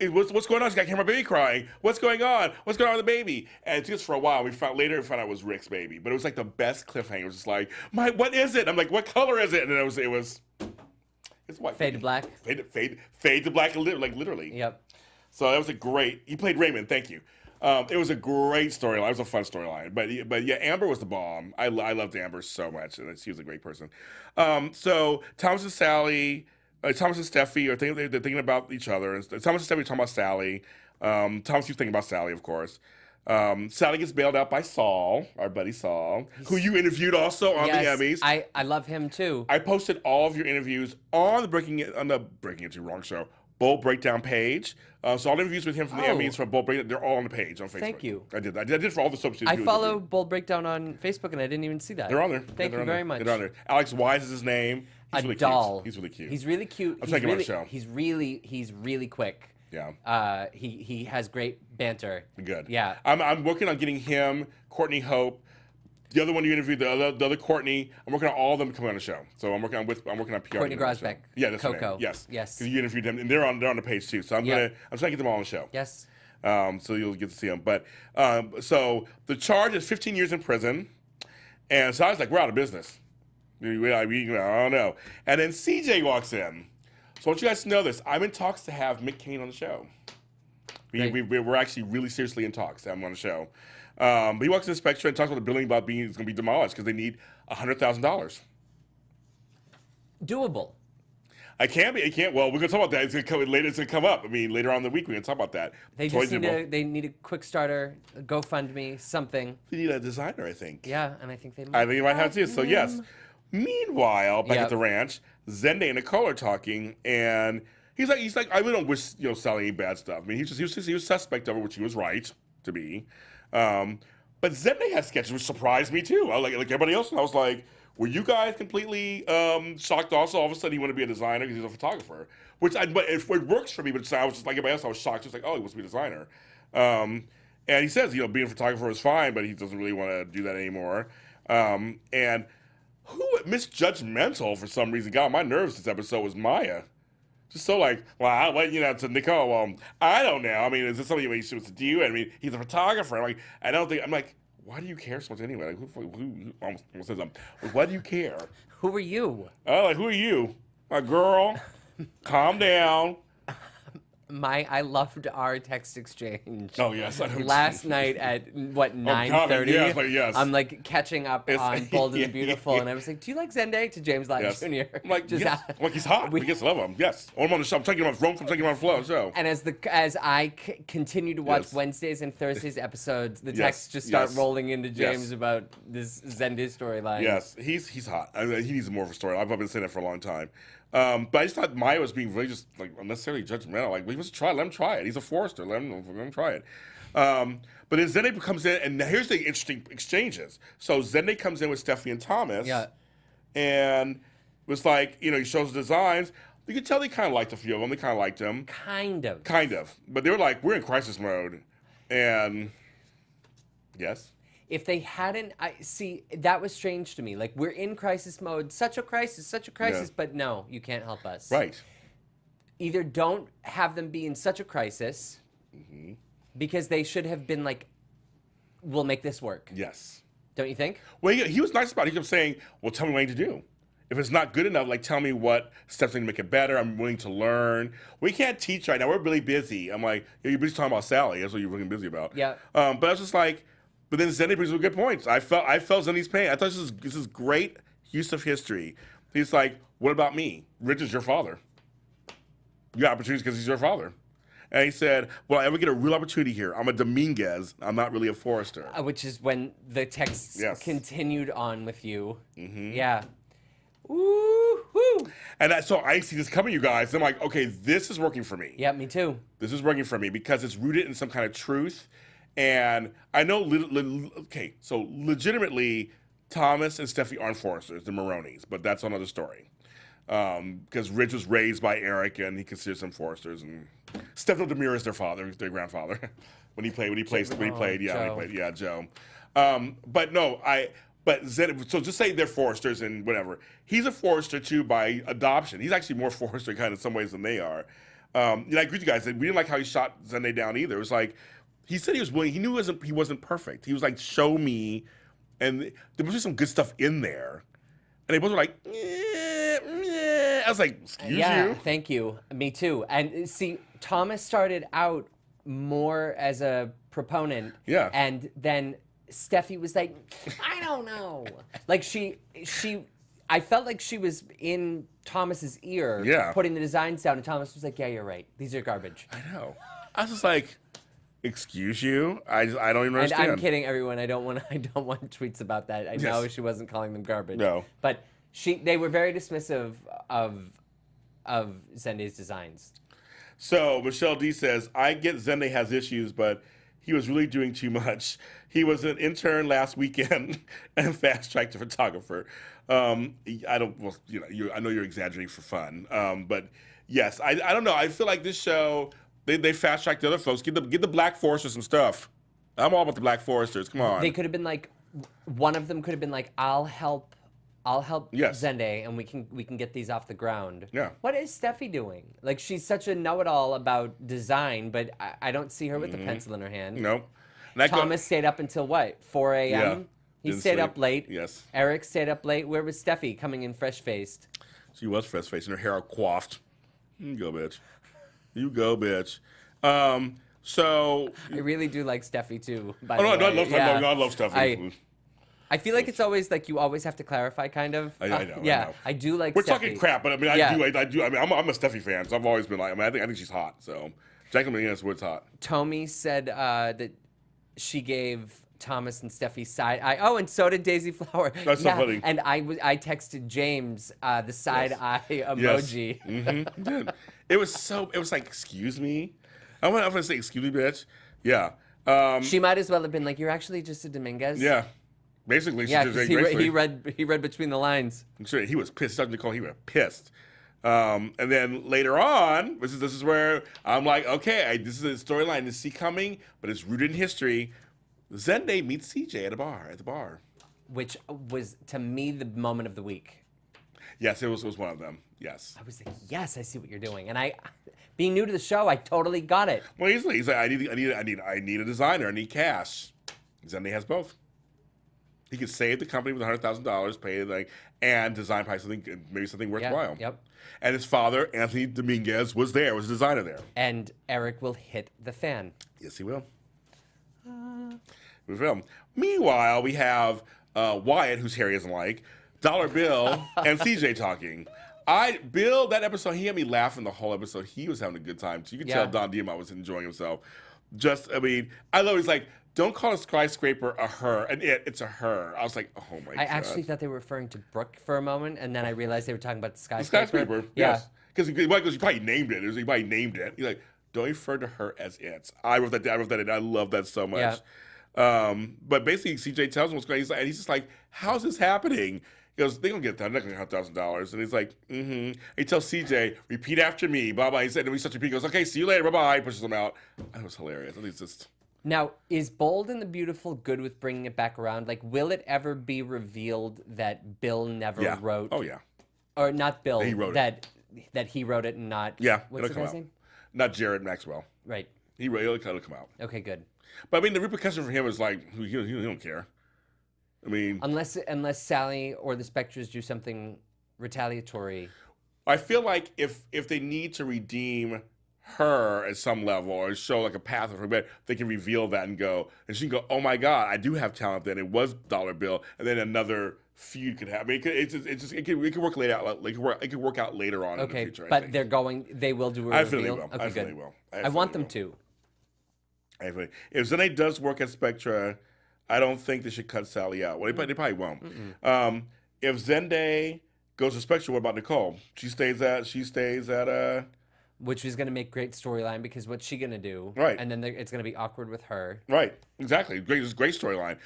S1: what's going on? I can't hear my baby crying. What's going on? What's going on with the baby? And it took us for a while. We found out it was Rick's baby. But it was like the best cliffhanger. It was just like, what is it? I'm like, what color is it? And then it's white.
S3: Fade to black.
S1: Fade to black, like literally.
S3: Yep.
S1: So that was he played Raymond, thank you. It was a great storyline. It was a fun storyline. But yeah, Amber was the bomb. I loved Amber so much. And she was a great person. So Thomas and Sally... Thomas and Steffi are they're thinking about each other. And Thomas and Steffi are talking about Sally. Thomas keeps thinking about Sally, of course. Sally gets bailed out by Saul, our buddy Saul, who you interviewed also on the Emmys.
S3: I love him too.
S1: I posted all of your interviews on the Breaking Into Wrong show Bold Breakdown page. So all the interviews with him from the
S3: Oh.
S1: Emmys from Bold Breakdown, they're all on the page on Facebook.
S3: Thank you.
S1: I did for all the soaps.
S3: I follow Bold Breakdown on Facebook, and I didn't even see that.
S1: They're on there.
S3: Thank
S1: They're
S3: you
S1: on
S3: very
S1: there.
S3: much.
S1: They're on there. Alex Wise is his name. He's
S3: A
S1: really
S3: doll.
S1: cute. He's really cute.
S3: He's really cute.
S1: I'm
S3: He's
S1: taking him on
S3: really,
S1: the show.
S3: He's really quick.
S1: Yeah.
S3: He has great banter.
S1: Good.
S3: Yeah.
S1: I'm working on getting him, Courtney Hope, the other one you interviewed, the other Courtney. I'm working on all of them coming on the show. So I'm working on PR.
S3: Courtney
S1: getting on the show.
S3: Grosbeck.
S1: Yeah, that's her
S3: Coco.
S1: name. Yes.
S3: Yes.
S1: Because you interviewed them, and they're on the page too. So I'm
S3: Yeah.
S1: trying to get them all on the show.
S3: Yes.
S1: So you'll get to see them. But so the charge is 15 years in prison, and so I was like, we're out of business. I don't know. And then CJ walks in. So I want you guys to know this. I'm in talks to have Mick Cain on the show. We're actually really seriously in talks to have him on the show. But he walks in the Spectra and talks about the building about being it's going to be demolished because they need $100,000.
S3: Doable.
S1: It can't. Well, we're going to talk about that. It's going to come later. It's going to come up. I mean, later on in the week, we're going to talk about that.
S3: They
S1: Toys
S3: just
S1: and
S3: they need a quick starter, a GoFundMe, something.
S1: They need a designer, I think.
S3: Yeah, and I think they.
S1: I think you might have to. So yes. Meanwhile, back
S3: Yep.
S1: at the ranch, Zende and Nicole are talking, and he's like, I really don't wish Sally any bad stuff. I mean, he was suspect of it, which he was right to be. But Zende has sketches, which surprised me too. I like everybody else, and I was like, were you guys completely shocked? Also, all of a sudden, he wanted to be a designer because he's a photographer, but it works for me. But I was just like everybody else. I was shocked. Just like, oh, he wants to be a designer. And he says, being a photographer is fine, but he doesn't really want to do that anymore. And who misjudgmental for some reason got on my nerves this episode was Maya. Just so like, well, to Nicole, I don't know. I mean, is this something he wants to do? I mean, he's a photographer. I'm like, why do you care so much anyway? Like, who almost says something. Like, why do you care?
S3: Who are you?
S1: Oh, like, who are you? My girl, calm down.
S3: I loved our text exchange.
S1: Oh, yes. I know.
S3: Last night at what 9:30?
S1: yes, like, yes.
S3: I'm like catching up on Bold and
S1: yeah,
S3: the Beautiful,
S1: yeah.
S3: and I was like, "Do you like Zende?" To James Lott
S1: Yes.
S3: Jr.
S1: I'm like,
S3: Just
S1: yes.
S3: ask-
S1: I'm like, he's hot. We just love him. Yes. I'm on the show. I'm taking him on Rome. I'm taking him on Flow. So.
S3: And as I continue to watch
S1: Yes.
S3: Wednesdays and Thursdays episodes, the
S1: Yes,
S3: texts just start
S1: yes.
S3: rolling into James
S1: Yes.
S3: about this Zende storyline.
S1: Yes, he's hot. I mean, he needs more of a story. I've been saying that for a long time. But I just thought Maya was being really just like unnecessarily judgmental. Like, he wants to try it. Let him try it. He's a Forrester. Let him try it. But then Zende comes in, and here's the interesting exchanges. So Zende comes in with Stephanie and Thomas.
S3: Yeah.
S1: And was like, he shows the designs. You could tell they kind of liked a few of them. They kind of liked him.
S3: Kind of.
S1: Kind of. But they were like, we're in crisis mode. And yes.
S3: If they hadn't, that was strange to me. Like, we're in crisis mode, such a crisis,
S1: Yeah.
S3: but no, you can't help us.
S1: Right.
S3: Either don't have them be in such a crisis,
S1: Mm-hmm.
S3: because they should have been like, we'll make this work.
S1: Yes.
S3: Don't you think?
S1: Well, he was nice about it. He kept saying, well, tell me what I need to do. If it's not good enough, like, tell me what steps I need to make it better. I'm willing to learn. We can't teach right now. We're really busy. I'm like, you're busy talking about Sally. That's what you're really busy about.
S3: Yeah.
S1: But I was just like, but then Zende brings up good points. I felt Zende's pain. I thought this is great use of history. He's like, what about me? Rich is your father. You got opportunities because he's your father. And he said, well, I ever get a real opportunity here. I'm a Dominguez. I'm not really a Forrester.
S3: Which is when the texts
S1: Yes.
S3: continued on with you.
S1: Mm-hmm.
S3: Yeah. Woo-hoo.
S1: And so I see this coming, you guys. I'm like, okay, this is working for me.
S3: Yeah, me too.
S1: This is working for me because it's rooted in some kind of truth. And I know, okay, so legitimately, Thomas and Steffi aren't Forresters, they're Maronis, but that's another story. Because Rich was raised by Eric, and he considers them Forresters, and Stefano DeMira is their grandfather. when he played, Joe. But Zende, so just say they're Forresters and whatever. He's a Forrester too by adoption. He's actually more Forrester kind of in some ways than they are. I agree with you guys. We didn't like how he shot Zende down either. It was like, he said he was willing. He knew he wasn't perfect. He was like, show me. And there was just some good stuff in there. And they both were like, I was like, excuse you?
S3: Thank you. Me too. And see, Thomas started out more as a proponent.
S1: Yeah.
S3: And then Steffi was like, I don't know. Like I felt like she was in Thomas's ear,
S1: Yeah.
S3: putting the designs down, and Thomas was like, yeah, you're right. These are garbage.
S1: I know. I was just like, excuse you? I don't even
S3: And
S1: understand.
S3: I'm kidding, everyone. I don't want tweets about that. I know she wasn't calling them garbage.
S1: No.
S3: But they were very dismissive of Zende's designs.
S1: So Michelle D says, I get Zende has issues, but he was really doing too much. He was an intern last weekend and fast-tracked a photographer. I don't, well, I know you're exaggerating for fun, but yes, I don't know. I feel like this show, they fast-tracked the other folks. Give the Black Foresters some stuff. I'm all about the Black Foresters. Come on.
S3: They could have been like, one of them could have been like, I'll help
S1: Yes.
S3: Zende, and we can get these off the ground.
S1: Yeah.
S3: What is Steffi doing? Like, she's such a know-it-all about design, but I don't see her with the pencil in her hand.
S1: Nope.
S3: Thomas stayed up until what? 4 a.m.
S1: Yeah.
S3: He
S1: Didn't
S3: stayed
S1: sleep.
S3: up late.
S1: Yes.
S3: Eric stayed up late. Where was Steffi coming in fresh-faced?
S1: She was fresh-faced and her hair all coiffed. You go, bitch. You go, bitch. So.
S3: I really do like Steffi too. By
S1: Oh, no,
S3: the way.
S1: I love Steffi.
S3: I feel like it's always like you always have to clarify, kind of.
S1: I know.
S3: Yeah, I do like.
S1: We're
S3: Steffi.
S1: talking crap, but I mean,
S3: Yeah.
S1: I do. I mean, I'm a Steffi fan, so I've always been like, I think she's hot. So, Jacqueline McGinnis was hot.
S3: Tommy said that she gave Thomas and Steffi side eye. Oh, and so did Daisy Flower.
S1: That's so funny.
S3: And I texted James the side eye emoji.
S1: Dude, it was like, excuse me. I'm gonna say, excuse me, bitch. Yeah.
S3: She might as well have been like, you're actually just a Dominguez.
S1: Yeah. Basically, she
S3: Yeah,
S1: just
S3: 'cause he read between the lines.
S1: Sure, he was pissed. Nicole, he was pissed. And then later on, this is where I'm like, okay, this is a storyline to see coming, but it's rooted in history. Zende meets CJ at the bar.
S3: Which was, to me, the moment of the week.
S1: Yes, it was one of them. Yes.
S3: I was like, yes, I see what you're doing. And being new to the show, I totally got it.
S1: Well, he's like, I need a designer. I need cash. Zende has both. He could save the company with $100,000, pay and design probably something worthwhile.
S3: Yep.
S1: And his father, Anthony Dominguez, was a designer there.
S3: And Eric will hit the fan.
S1: Yes, he will. Meanwhile, we have Wyatt, whose hair he doesn't like, Dollar Bill, and CJ talking. Bill, that episode, he had me laughing the whole episode. He was having a good time. So you could tell Don Diamont was enjoying himself. I love, he's like, don't call a skyscraper a her, and it's a her. I was like, oh my God.
S3: I actually thought they were referring to Brooke for a moment, and then I realized they were talking about the
S1: The
S3: skyscraper.
S1: skyscraper,
S3: Yeah.
S1: yes. Because you probably named it. He probably named it. He's like, don't refer to her as it. I wrote that in. I love that so much.
S3: Yeah.
S1: But basically, CJ tells him what's going on. And he's just like, how's this happening? He goes, they're going to get that. They're not going to get $100,000. And he's like, He tells CJ, repeat after me. Bye bye. He said, and he starts to repeat. He goes, okay, see you later. Bye bye. Pushes him out. That was hilarious. I think it's just.
S3: Now, is Bold and the Beautiful good with bringing it back around? Like, will it ever be revealed that Bill never wrote?
S1: Oh, yeah.
S3: Or not Bill.
S1: He wrote
S3: that he wrote it and not.
S1: Yeah.
S3: What's the
S1: it'll come
S3: guy's
S1: out.
S3: name?
S1: Not Jared Maxwell.
S3: Right.
S1: It'll come out.
S3: Okay, good.
S1: But I mean, the repercussion for him is like, he don't care. I mean,
S3: unless Sally or the Spectres do something retaliatory.
S1: I feel like if they need to redeem her at some level or show like a path of her, but they can reveal that and she can go, oh my God, I do have talent. Then it was Dollar Bill, and then another feud could happen. It could work later out. It could work out later on in the future.
S3: But
S1: I think.
S3: they will do a
S1: I
S3: reveal.
S1: feel they will.
S3: Okay,
S1: I feel
S3: good.
S1: they will.
S3: I want them to.
S1: If Zende does work at Spectra, I don't think they should cut Sally out. Well, they probably won't. If Zende goes to Spectra, what about Nicole? She stays at
S3: Which is going to make great storyline because what's she going to do?
S1: Right.
S3: And then it's going to be awkward with her.
S1: Right. Exactly. Great storyline.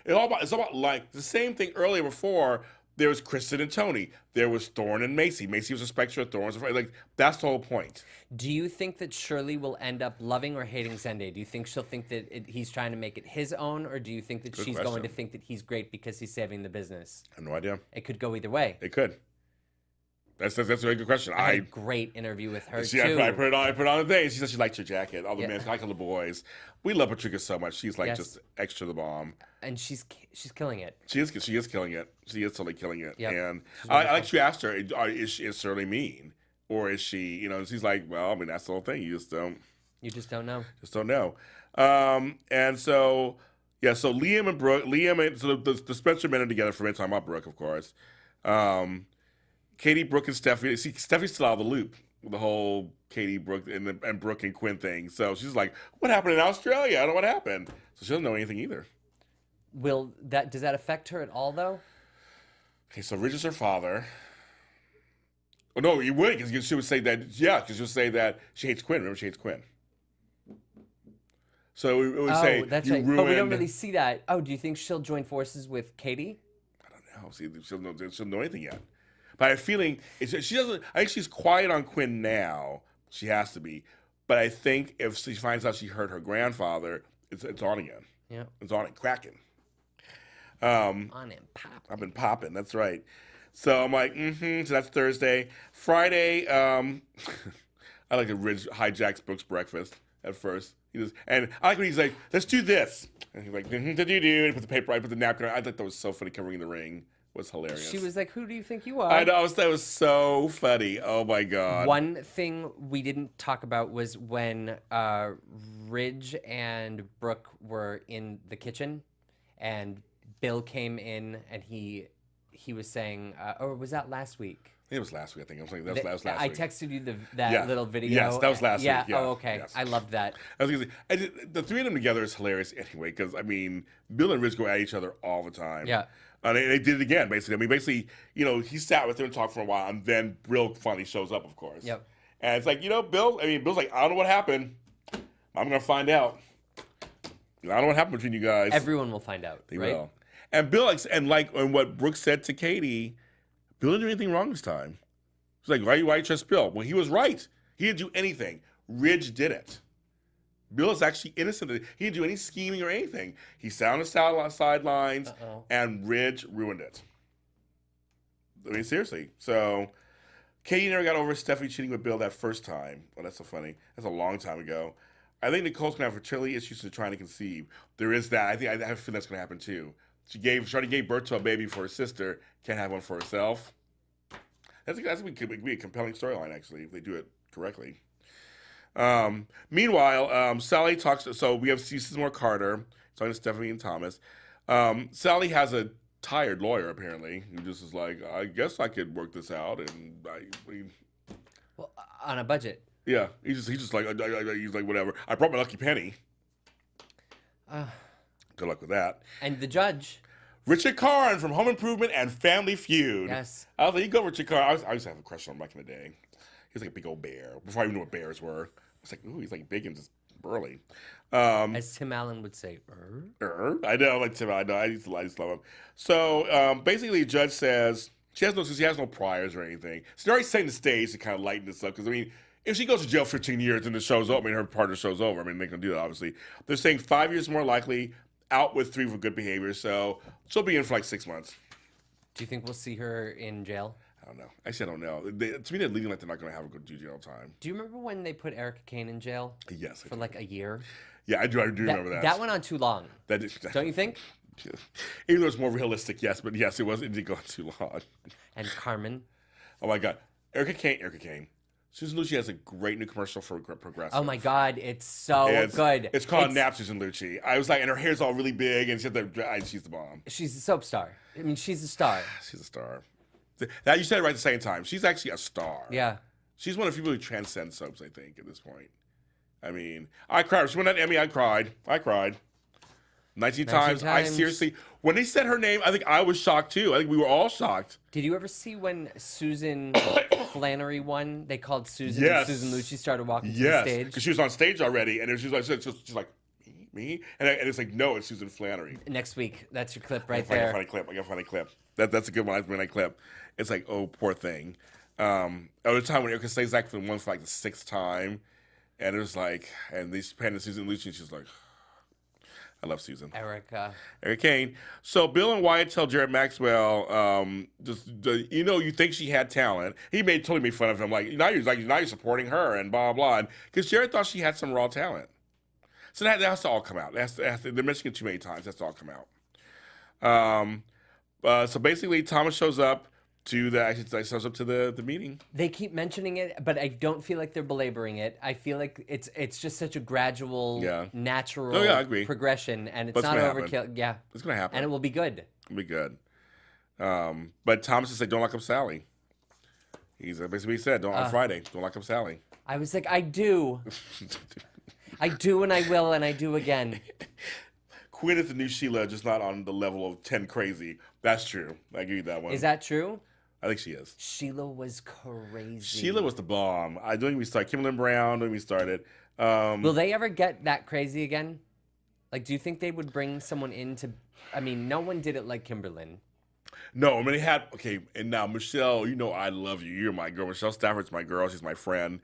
S1: It's about like the same thing earlier before. There was Kristen and Tony. There was Thorne and Macy. Macy was a Spectra. Thorne was like that's the whole point.
S3: Do you think that Shirley will end up loving or hating Zende? Do you think she'll think that he's trying to make it his own, or do you think that
S1: Good
S3: she's
S1: question.
S3: going to think that he's great because he's saving the business?
S1: I have no idea.
S3: It could go either way.
S1: It could. That's a very good question.
S3: I had a great interview with her
S1: See,
S3: too.
S1: I put it on the thing. She said she liked your jacket. All the men, like all the boys. We love Patricia so much. She's like just extra the bomb.
S3: And she's killing it.
S1: She is killing it. She is totally killing it.
S3: Yep.
S1: And I like you asked her, is Shirley mean? Or is she, she's like, well, I mean, that's the whole thing. You just don't
S3: know.
S1: Just don't know. And so, so Liam and Brooke, so the Spencer men are together for a minute, talking about Brooke, of course. Katie, Brooke, and Steffi. See, Steffi's still out of the loop with the whole Katie, Brooke, and Brooke and Quinn thing. So she's like, what happened in Australia? I don't know what happened. So she doesn't know anything either.
S3: Does that affect her at all, though?
S1: Okay, so Rich is her father. Oh, no, you would, because she would say that, because she would say that she hates Quinn. Remember, she hates Quinn. So it would say,
S3: that's
S1: you
S3: right.
S1: ruined...
S3: But we don't really see that. Oh, do you think she'll join forces with Katie?
S1: I don't know. See, she'll know anything yet. But I have a feeling, she doesn't... I think she's quiet on Quinn now. She has to be. But I think if she finds out she hurt her grandfather, it's on again.
S3: Yeah.
S1: It's on and cracking.
S3: On and popping.
S1: I've been popping. That's right. So I'm like, So that's Thursday. Friday, I like to Ridge hijacks Brooks' breakfast at first. And I like when he's like, let's do this. And he's like, And he put the paper, I put the napkin on. I thought that was so funny covering the ring. It was hilarious.
S3: She was like, who do you think you are?
S1: I know, that was so funny. Oh my God.
S3: One thing we didn't talk about was when Ridge and Brooke were in the kitchen and Bill came in and he was saying, or was that last week?
S1: It was last week, I think. I was like, that was last
S3: I
S1: week.
S3: texted you that little video.
S1: Yes, that was last week. Yeah.
S3: Oh, okay.
S1: Yes.
S3: I loved that.
S1: I was gonna say, the three of them together is hilarious anyway, because, I mean, Bill and Ridge go at each other all the time.
S3: Yeah.
S1: They did it again, basically. I mean, basically, he sat with her and talked for a while, and then Bill finally shows up, of course.
S3: Yep.
S1: And it's like, Bill's like, I don't know what happened. I'm going to find out. I don't know what happened between you guys.
S3: Everyone will find out,
S1: They
S3: right?
S1: will. And Bill, and what Brooke said to Katie, Bill didn't do anything wrong this time. She's like, why you trust Bill? Well, he was right. He didn't do anything. Ridge did it. Bill is actually innocent. He didn't do any scheming or anything. He sat on the sidelines, and Ridge ruined it. I mean, seriously. So, Katie never got over Stephanie cheating with Bill that first time. Oh, that's so funny. That's a long time ago. I think Nicole's going to have fertility issues in trying to conceive. There is that. I have a feeling that's going to happen, too. She gave birth to a baby for her sister. Can't have one for herself. That's could be a compelling storyline, actually, if they do it correctly. Meanwhile, Sally talks. So we have season more Carter talking to Stephanie and Thomas. Sally has a tired lawyer apparently who just is like, I guess I could work this out, and
S3: Well, on a budget.
S1: Yeah, he's just like he's like whatever. I brought my lucky penny. Good luck with that.
S3: And the judge.
S1: Richard Karn from Home Improvement and Family Feud.
S3: Yes.
S1: I was like, you go Richard Karn. I used to have a crush on him back in the day. He was like a big old bear. Before I even knew what bears were. I was like, ooh, he's like big and just burly.
S3: As Tim Allen would say,
S1: I know, like Tim, I know. I used to love him. So basically, the judge says she has no priors or anything. So they're already setting the stage to kind of lighten this up. Because, I mean, if she goes to jail 15 years and the show's over, I mean, her partner show's over. I mean, they can do that, obviously. They're saying 5 years more likely, out with 3 for good behavior. So she'll be in for like 6 months.
S3: do you think we'll see her in jail?
S1: I don't know. Actually, I don't know. To me, they're leading like they're not going to have her go to jail time.
S3: Do you remember when they put Erica Kane in jail?
S1: Yes. I
S3: For
S1: do.
S3: like a year?
S1: Yeah, I do remember that.
S3: That went on too long. Don't you think?
S1: Even though it's more realistic, yes. But yes, it did go on too long.
S3: And Carmen.
S1: Oh, my God. Erica Kane. Susan Lucci has a great new commercial for Progressive.
S3: Oh my God, it's so good.
S1: It's called Nap Susan Lucci. I was like, and her hair's all really big, and she's the bomb.
S3: She's a soap star. I mean, she's a star.
S1: She's a star. That you said it right at the same time. She's actually a star.
S3: Yeah.
S1: She's one of the people who transcend soaps, I think, at this point. I mean, I cried. She won that Emmy. I cried. 19 times. I seriously, when they said her name, I think I was shocked too. I think we were all shocked.
S3: Did you ever see when Susan Flannery won? They called Susan.
S1: Yes.
S3: And Susan Lucci started walking to the
S1: Yes,
S3: stage.
S1: because she was on stage already, and she's like, me? And it's like, no, it's Susan Flannery.
S3: Next week, that's your clip right
S1: I
S3: there.
S1: got a funny clip. That's a good one. I clip. It's like, oh, poor thing. At the time when Erica Slezak won for like the 6th time, and it was like, and they panned to Susan Lucci, and she's like, I love Susan.
S3: Erica
S1: Kane. So Bill and Wyatt tell Jared Maxwell, you think she had talent. He totally made fun of him, like now you're supporting her and blah blah. Because Jared thought she had some raw talent. So that has to all come out. They're mentioning it too many times. That's to all come out. So basically, Thomas shows up to the meeting.
S3: They keep mentioning it, but I don't feel like they're belaboring it. I feel like it's just such a gradual, natural
S1: I agree.
S3: progression, and it's
S1: But
S3: not
S1: it's gonna
S3: overkill.
S1: happen.
S3: Yeah,
S1: It's gonna happen.
S3: and it will be good.
S1: It'll be good. But Thomas is like, don't lock up Sally. He's basically what he said, on Friday, don't lock up Sally.
S3: I was like, I do, and I will, and I do again.
S1: Quinn is the new Sheila, just not on the level of 10 crazy. That's true. I give you that one.
S3: Is that true?
S1: I think she is.
S3: Sheila was crazy.
S1: Sheila was the bomb. Don't even we started. Kimberly Brown, don't even we started.
S3: Will they ever get that crazy again? Like, do you think they would bring someone in to... I mean, no one did it like Kimberlyn.
S1: No, I mean, they had... Okay, and now, Michelle, you know I love you. You're my girl. Michelle Stafford's my girl. She's my friend.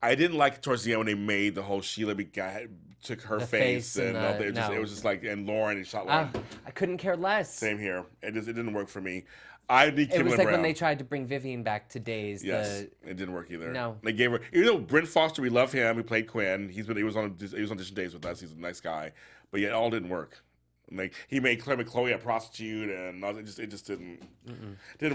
S1: I didn't like it towards the end when they made the whole Sheila guy took her
S3: The
S1: face
S3: face
S1: and
S3: and
S1: all
S3: the-
S1: that. It was just like... And Lauren, and shot Lauren.
S3: I couldn't care less.
S1: Same here. It didn't work for me. I need
S3: It
S1: Kimberly
S3: was like
S1: Brown.
S3: when they tried to bring Vivian back to Days.
S1: Yes, it didn't work either.
S3: No.
S1: They gave her, even though Brent Foster, we love him. He played Quinn. He was on Audition Days with us. He's a nice guy, but yet it all didn't work. Like he made Chloe a prostitute, and it just didn't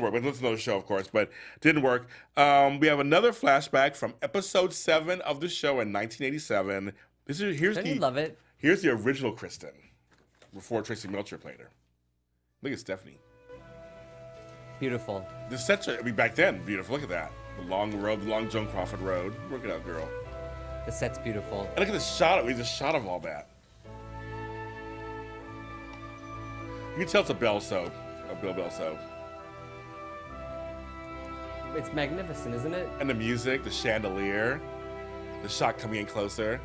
S1: work. But that's another show, of course, but didn't work. We have another flashback from episode 7 of the show in 1987.
S3: Don't you love it?
S1: Here's the original Kristen before Tracy Melcher played her. Look at Stephanie.
S3: Beautiful.
S1: The sets are, I mean, back then, beautiful. Look at that. The long road, the long Joan Crawford road. Work it out, girl.
S3: The set's beautiful.
S1: And look at the shot. We just shot of all that. You can tell it's a Bell soap. A Bill Bell soap.
S3: It's magnificent, isn't it?
S1: And the music, the chandelier, the shot coming in closer.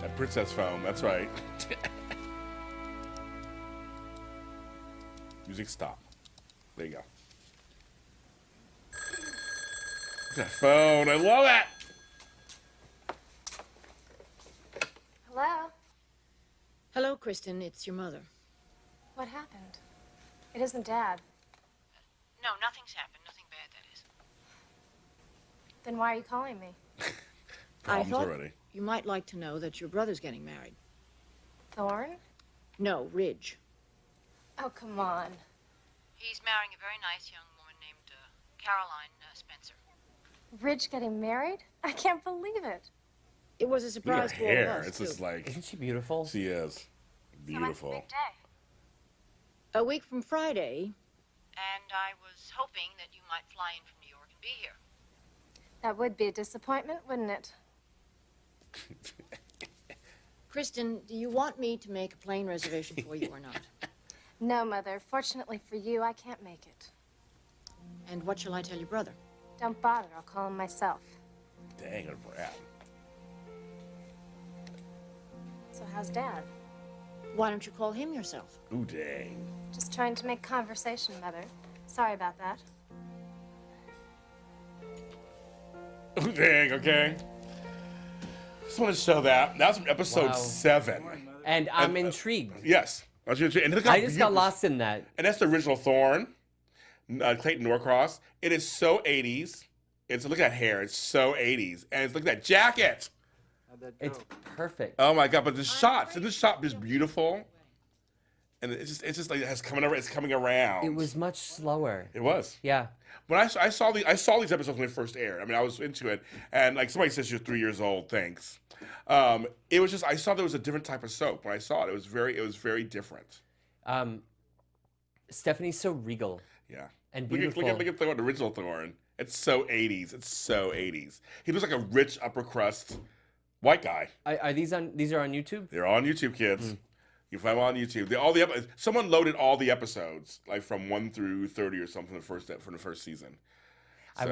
S1: That princess foam, that's right. Music stop. There you go. Look at that phone, I love it!
S6: Hello?
S4: Hello, Kristen. It's your mother.
S6: What happened? It isn't Dad.
S4: No, nothing's happened. Nothing bad, that is.
S6: Then why are you calling me?
S1: Problems
S4: I thought
S1: already.
S4: you might like to know that your brother's getting married.
S6: Thorne?
S4: No, Ridge.
S6: Oh, come on.
S4: He's marrying a very nice young woman named Caroline Spencer.
S6: Ridge getting married? I can't believe it.
S4: It was a
S1: Look
S4: surprise
S1: at
S4: to
S1: her
S4: all
S1: hair.
S4: of us,
S1: It's just
S4: too.
S1: like,
S3: Isn't she beautiful?
S1: she is. Beautiful.
S6: So when's the big day?
S4: A week from Friday.
S8: And I was hoping that you might fly in from New York and be here.
S6: That would be a disappointment, wouldn't it?
S4: Kristen, do you want me to make a plane reservation for you or not?
S6: No, Mother. Fortunately for you, I can't make it.
S4: And what shall I tell your brother?
S6: Don't bother. I'll call him myself.
S1: Dang, a brat.
S6: So how's Dad?
S4: Why don't you call him yourself?
S1: Ooh, dang.
S6: Just trying to make conversation, Mother. Sorry about that.
S1: Ooh, dang, okay. Just want to show that. That was from episode
S3: Wow.
S1: 7.
S3: And I'm intrigued.
S1: Yes. And look how
S3: I just got
S1: beautiful-
S3: lost in that.
S1: And that's the original Thorne, Clayton Norcross. It is so 80s. Look at that hair. It's so 80s. And look at that jacket.
S3: It's perfect.
S1: Oh my God! But the shots, and this shot is beautiful. And it's just like it's coming around.
S3: It was much slower.
S1: It was.
S3: Yeah.
S1: When I saw these episodes when they first aired. I mean, I was into it, and like somebody says you're 3 years old. Thanks. It was just I saw there was a different type of soap when I saw it. It was very different.
S3: Stephanie's so regal.
S1: Yeah.
S3: And
S1: Look
S3: beautiful.
S1: at the original Thorne. It's so 80s. It's so 80s. He looks like a rich upper crust white guy.
S3: Are these on? These are on YouTube.
S1: They're on YouTube, kids. You find them on YouTube. Someone loaded all the episodes, like from 1 through 30 or something, from the first season.
S3: I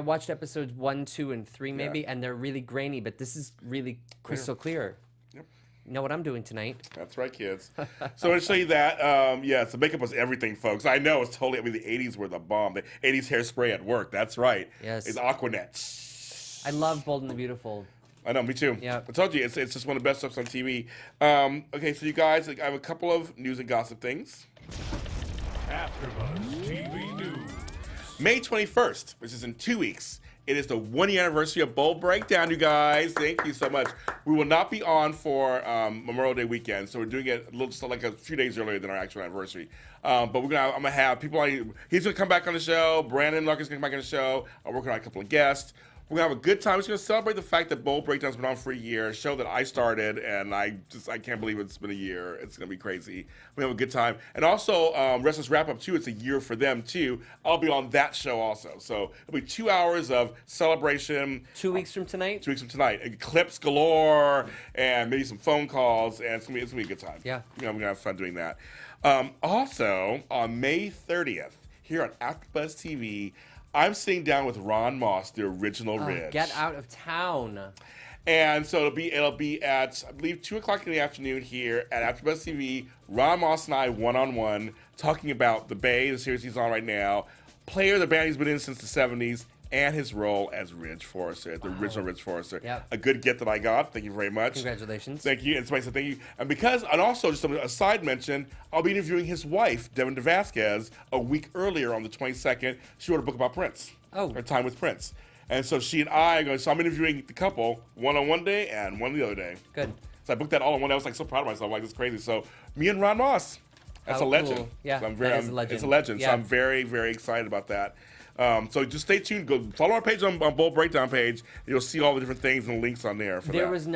S3: watched episodes 1, 2, and 3 maybe, and they're really grainy, but this is really crystal clear.
S1: Yep.
S3: You know what I'm doing tonight?
S1: That's right, kids. So I'm going to show you that. Yeah, so makeup was everything, folks. I know it's totally, the 80s were the bomb. The 80s hairspray at work. That's right.
S3: Yes.
S1: It's Aquanet.
S3: I love Bold and the Beautiful.
S1: I know, me too.
S3: Yeah.
S1: I told you, it's just one of the best stuff on TV. Okay, so you guys, I have a couple of news and gossip things.
S2: AfterBuzz TV News.
S1: May 21st, which is in 2 weeks. It is the 1-year anniversary of Bold Breakdown, you guys. Thank you so much. We will not be on for Memorial Day weekend, so we're doing it like a few days earlier than our actual anniversary. But I'm gonna have people. He's gonna come back on the show. Brandon Larkin's gonna come back on the show. I'm working on a couple of guests. We're gonna have a good time. We're just gonna celebrate the fact that Bold Breakdown's been on for a year, a show that I started, and I can't believe it's been a year. It's gonna be crazy. We have a good time, and also Restless Wrap Up too. It's a year for them too. I'll be on that show also, so it'll be 2 hours of celebration.
S3: 2 weeks from tonight.
S1: 2 weeks from tonight, and clips galore, and maybe some phone calls, and it's gonna be a good time.
S3: Yeah,
S1: we're gonna have fun doing that. Also on May 30th, here on AfterBuzz TV. I'm sitting down with Ron Moss, the original Ridge.
S3: Get out of town.
S1: And so it'll be at, I believe, 2 o'clock in the afternoon here at AfterBuzz TV. Ron Moss and I, one-on-one, talking about The Bay, the series he's on right now, player of the band he's been in since the 70s, and his role as Ridge Forrester, the original Ridge Forrester.
S3: Yep.
S1: A good get that I got. Thank you very much.
S3: Congratulations.
S1: Thank you. And somebody said thank you. And also, just a side mention, I'll be interviewing his wife, Devin DeVasquez, a week earlier on the 22nd. She wrote a book about Prince.
S3: Oh.
S1: Her time with Prince. And so she and I are going, so I'm interviewing the couple, one on one day and one the other day.
S3: Good.
S1: So I booked that all in one day. I was like so proud of myself. Like, it's crazy. So me and Ron Moss. That's a
S3: Cool.
S1: legend.
S3: Yeah,
S1: So
S3: that is a legend.
S1: It's a legend.
S3: Yeah.
S1: So I'm very, very excited about that. So just stay tuned. Go follow our page on Bold Breakdown page. You'll see all the different things and links on there for
S3: There
S1: that.
S3: was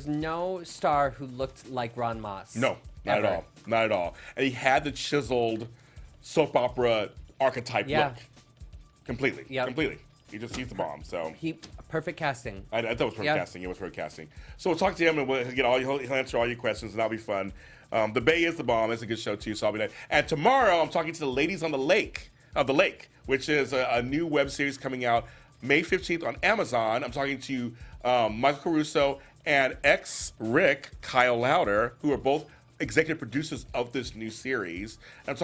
S3: no star who looked like Ron Moss.
S1: No, not
S3: Ever.
S1: at all. Not at all. And he had the chiseled soap opera archetype
S3: Yeah.
S1: look. Completely.
S3: Yep.
S1: Completely. He's the bomb. So
S3: Perfect casting.
S1: I thought it was perfect
S3: Yeah.
S1: casting. It was perfect casting. So we'll talk to him and he'll answer all your questions and that'll be fun. The Bay is the bomb. It's a good show too. So I'll be there. And tomorrow I'm talking to the ladies on the lake, which is a new web series coming out May 15th on Amazon. I'm talking to Michael Caruso and ex-Rick, Kyle Lowder, who are both executive producers of this new series. And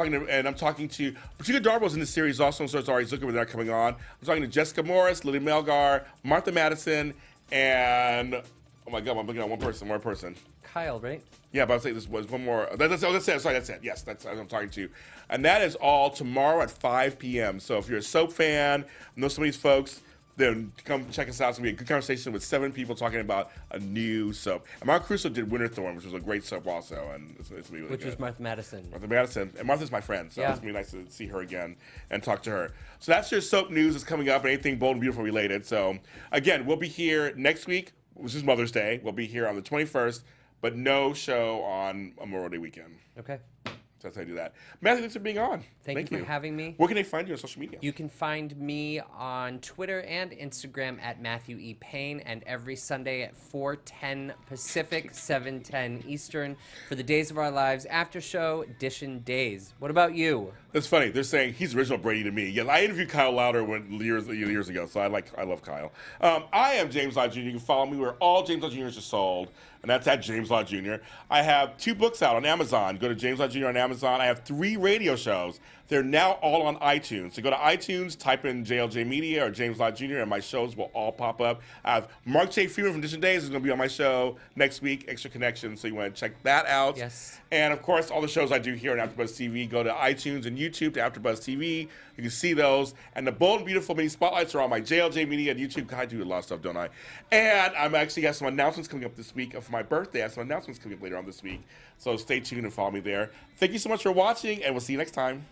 S1: I'm talking to Patricia Darbo's in the series also, so it's already looking with that coming on. I'm talking to Jessica Morris, Lily Melgar, Martha Madison, and oh my God, I'm looking at one person.
S3: Kyle, right?
S1: Yeah, but I'll say this was one more. That's it. Sorry, that's it. Yes, that's what I'm talking to. And that is all tomorrow at 5 p.m. So if you're a soap fan, know some of these folks, then come check us out. It's going to be a good conversation with 7 people talking about a new soap. And Mark Crusoe did Winterthorn, which was a great soap also. And it's going to be really
S3: Which
S1: good.
S3: was Martha Madison.
S1: Martha Madison. And Martha's my friend, so
S3: Yeah.
S1: it's going to be nice to see her again and talk to her. So that's your soap news that's coming up and anything Bold and Beautiful related. So again, we'll be here next week, which is Mother's Day. We'll be here on the 21st, but no show on Memorial Day weekend.
S3: Okay.
S1: So that's how I do that. Matthew, thanks for being on.
S3: Thank you for having me.
S1: Where can they find you on social media?
S3: You can find me on Twitter and Instagram at Matthew E. Paine, and every Sunday at 4:10 Pacific, 7:10 Eastern for the Days of Our Lives After Show Edition Days. What about you?
S1: That's funny. They're saying he's original Brady to me. Yeah, I interviewed Kyle Lowder years ago, so I love Kyle. I am James Lott Jr. You can follow me where all James Lott Jr.'s are sold, and that's at James Lott Jr. I have 2 books out on Amazon. Go to James Lott Jr. on Amazon. I have 3 radio shows. They're now all on iTunes. So go to iTunes, type in JLJ Media or James Lott Jr., and my shows will all pop up. I have Mark J. Freeman from Edition Days is going to be on my show next week, Extra Connection, so you want to check that out.
S3: Yes.
S1: And, of course, all the shows I do here on AfterBuzz TV, go to iTunes and YouTube to AfterBuzz TV. You can see those. And the Bold and Beautiful mini spotlights are on my JLJ Media and YouTube. God, I do a lot of stuff, don't I? And I'm actually got some announcements coming up this week. For my birthday, I have some announcements coming up later on this week. So stay tuned and follow me there. Thank you so much for watching, and we'll see you next time.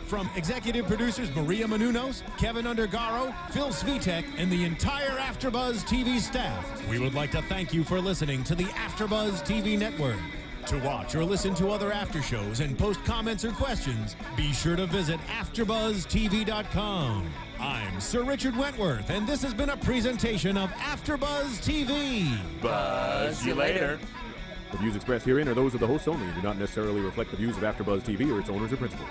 S2: From executive producers Maria Menounos, Kevin Undergaro, Phil Svitek, and the entire AfterBuzz TV staff, we would like to thank you for listening to the AfterBuzz TV network. To watch or listen to other after shows and post comments or questions, be sure to visit AfterBuzzTV.com. I'm Sir Richard Wentworth, and this has been a presentation of AfterBuzz TV.
S1: Buzz you later.
S9: The views expressed herein are those of the hosts only and do not necessarily reflect the views of AfterBuzz TV or its owners or principals.